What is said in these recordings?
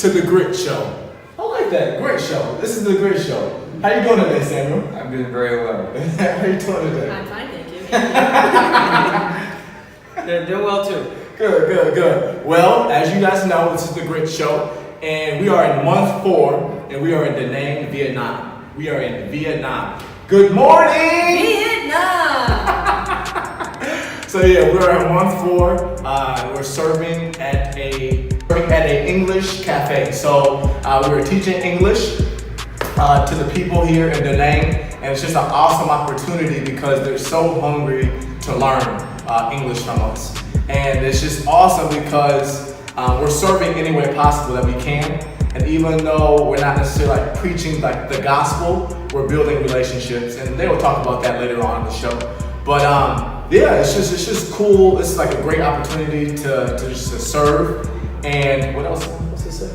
to the Grit Show. I like that, Grit Show. This is the Grit Show. How you doing today, Samuel? I'm doing very well. How you doing today? I'm fine, thank you. They're doing well too. Good. Well, as you guys know, this is the Grit Show, and we are in month 4, and we are in Da Nang, Vietnam. We are in Vietnam. Good morning! Vietnam! So yeah, we're in month 4. We're serving at a English cafe. So we were teaching English to the people here in Da Nang, and it's just an awesome opportunity because they're so hungry to learn English from us. And it's just awesome because we're serving any way possible that we can. And even though we're not necessarily like preaching like the gospel, we're building relationships, and they will talk about that later on in the show. But yeah, it's just cool. It's like a great opportunity to serve. And what else? What's it say?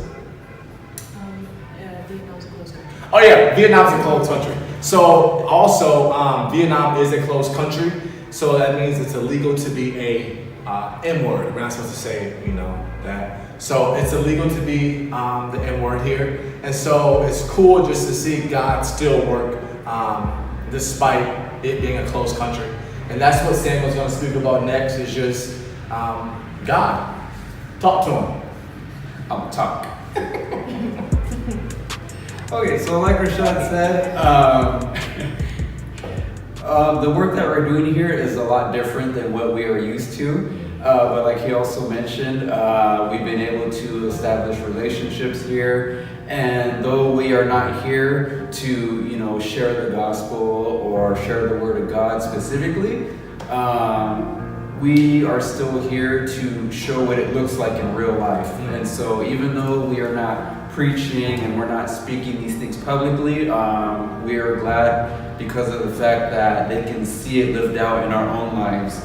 Vietnam's a closed country. Oh yeah, Vietnam's a closed country. So also, Vietnam is a closed country. So that means it's illegal to be a N-word. We're not supposed to say, that. So it's illegal to be the N-word here. And so it's cool just to see God still work despite it being a closed country. And that's what Samuel's going to speak about next is just God. Talk to him. I'll talk. Okay, so like Rashad said, the work that we're doing here is a lot different than what we are used to. But like he also mentioned, we've been able to establish relationships here. And though we are not here to, share the gospel or share the word of God specifically, we are still here to show what it looks like in real life. And so even though we are not preaching and we're not speaking these things publicly, we are glad because of the fact that they can see it lived out in our own lives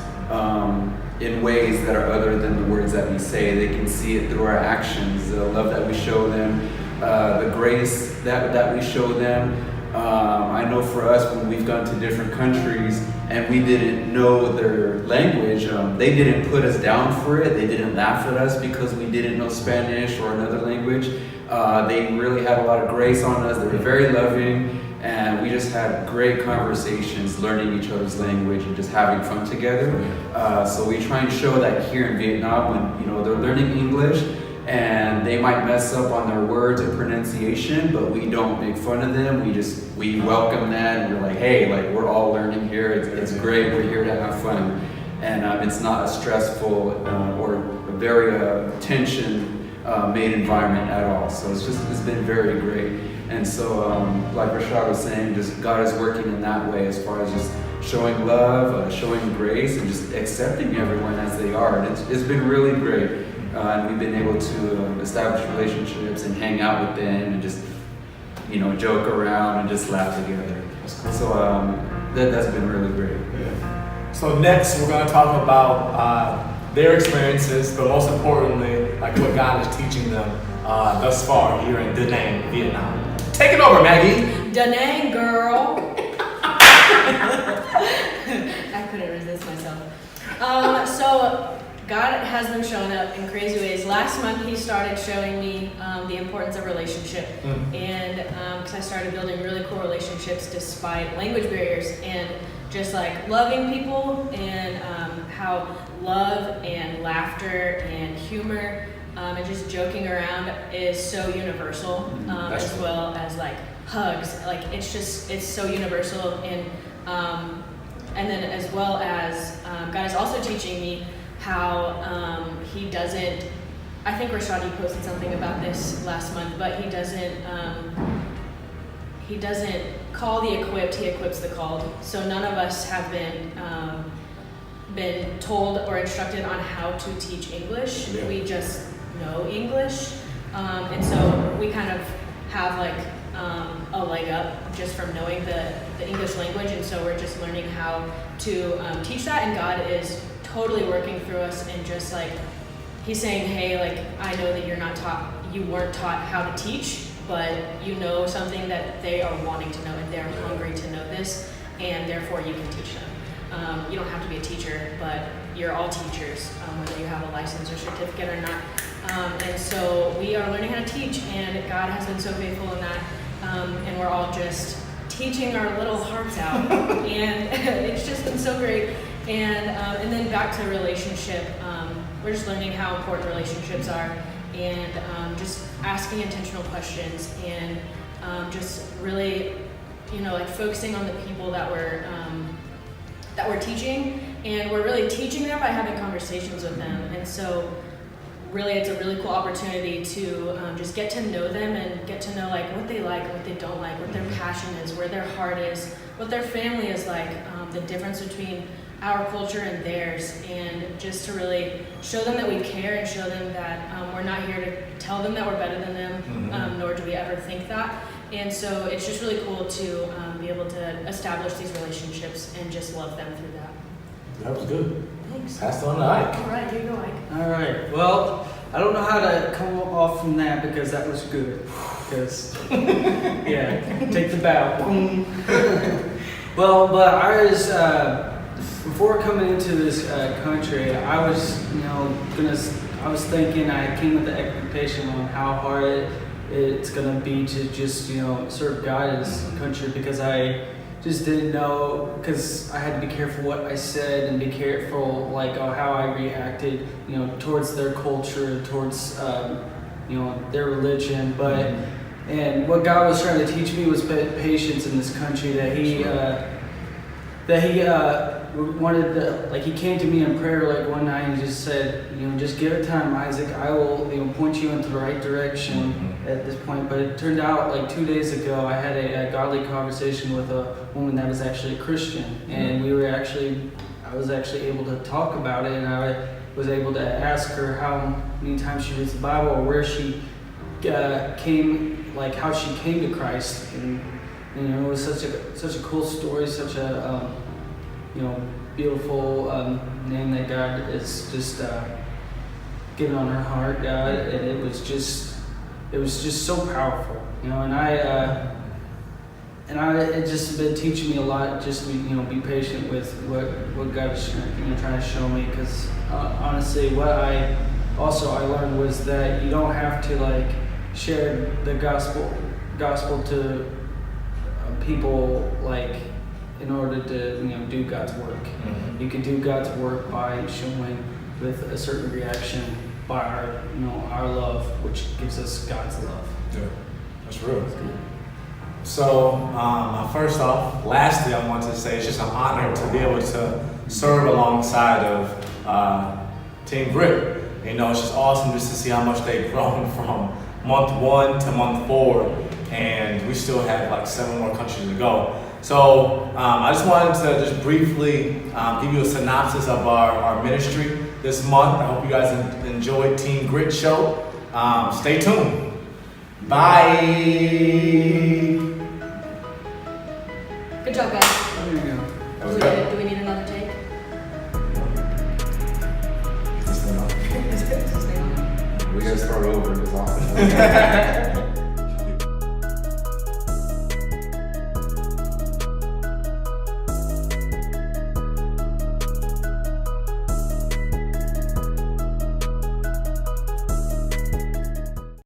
in ways that are other than the words that we say. They can see it through our actions, the love that we show them, the grace that we show them. I know for us, when we've gone to different countries and we didn't know their language, they didn't put us down for it. They didn't laugh at us because we didn't know Spanish or another language. They really had a lot of grace on us. They were very loving, and we just had great conversations, learning each other's language and just having fun together. So we try and show that here in Vietnam when they're learning English, and they might mess up on their words or pronunciation, but we don't make fun of them. We welcome that, and we're like, hey, like we're all learning here. It's great. We're here to have fun, and it's not a stressful or a very tension made environment at all. So it's been very great. And so, like Rashad was saying, just God is working in that way as far as just showing love, showing grace, and just accepting everyone as they are. And it's been really great. And we've been able to establish relationships and hang out with them and just, joke around and just laugh together. So that's been really great. Yeah. So next we're going to talk about their experiences, but most importantly, like what God is teaching them thus far here in Da Nang, Vietnam. Take it over, Maggie. Da Nang, girl. I couldn't resist myself. So God has been showing up in crazy ways. Last month, He started showing me the importance of relationship, and because I started building really cool relationships despite language barriers, and just like loving people, and how love and laughter and humor and just joking around is so universal, as well as like hugs. Like it's so universal, and then as well as God is also teaching me how He doesn't. I think Rashad, you posted something about this last month, but He doesn't call the equipped; He equips the called. So none of us have been told or instructed on how to teach English. Yeah. We just know English, and so we kind of have like a leg up just from knowing the English language, and so we're just learning how to teach that, and God is totally working through us, and just like He's saying, hey, like I know that you weren't taught how to teach, but you know something that they are wanting to know, and they're hungry to know this, and therefore you can teach them. You don't have to be a teacher, but you're all teachers, whether you have a license or certificate or not. And so we are learning how to teach, and God has been so faithful in that. And we're all just teaching our little hearts out, and it's just been so great. And then back to relationship, we're just learning how important relationships are, and just asking intentional questions, and just really, like focusing on the people that we're teaching, and we're really teaching them by having conversations with them. And so really it's a really cool opportunity to just get to know them and get to know like what they like, what they don't like, what their passion is, where their heart is, what their family is like, the difference between our culture and theirs, and just to really show them that we care and show them that we're not here to tell them that we're better than them, nor do we ever think that. And so it's just really cool to be able to establish these relationships and just love them through that. That was good. Thanks. Passed on to Ike. All right, here you go, Ike. All right. Well, I don't know how to come off from that because that was good. Because, yeah, take the bow. Well, but I was, before coming into this country, I was, I was thinking, I came with the expectation on how hard it's gonna be to just, serve God in this country, because I just didn't know, because I had to be careful what I said and be careful like how I reacted, towards their culture, towards their religion. But and what God was trying to teach me was patience in this country. That He wanted to, like, He came to me in prayer like one night and just said, just give it time, Isaac. I will point you into the right direction at this point. But it turned out like 2 days ago I had a godly conversation with a woman that was actually a Christian, and I was actually able to talk about it, and I was able to ask her how many times she reads the Bible, or where she came, like how she came to Christ. And it was such a cool story, such a beautiful name that God is just given on her heart, God, and it was just so powerful, and it just been teaching me a lot, just to be patient with what God is trying to show me, because honestly, what I learned was that you don't have to like share the gospel to people like in order to do God's work. You can do God's work by showing with a certain reaction by our love, which gives us God's love. Yeah, that's real. So, first off, lastly, I want to say it's just an honor to be able to serve alongside of Team Grit. It's just awesome just to see how much they've grown from month 1 to month 4, and we still have like 7 more countries to go. So I just wanted to just briefly give you a synopsis of our ministry this month. I hope you guys enjoyed Team Grit Show. Stay tuned. Bye. Good job, guys. There you go. That was good. Do we need another take? We gotta start over. It was awesome.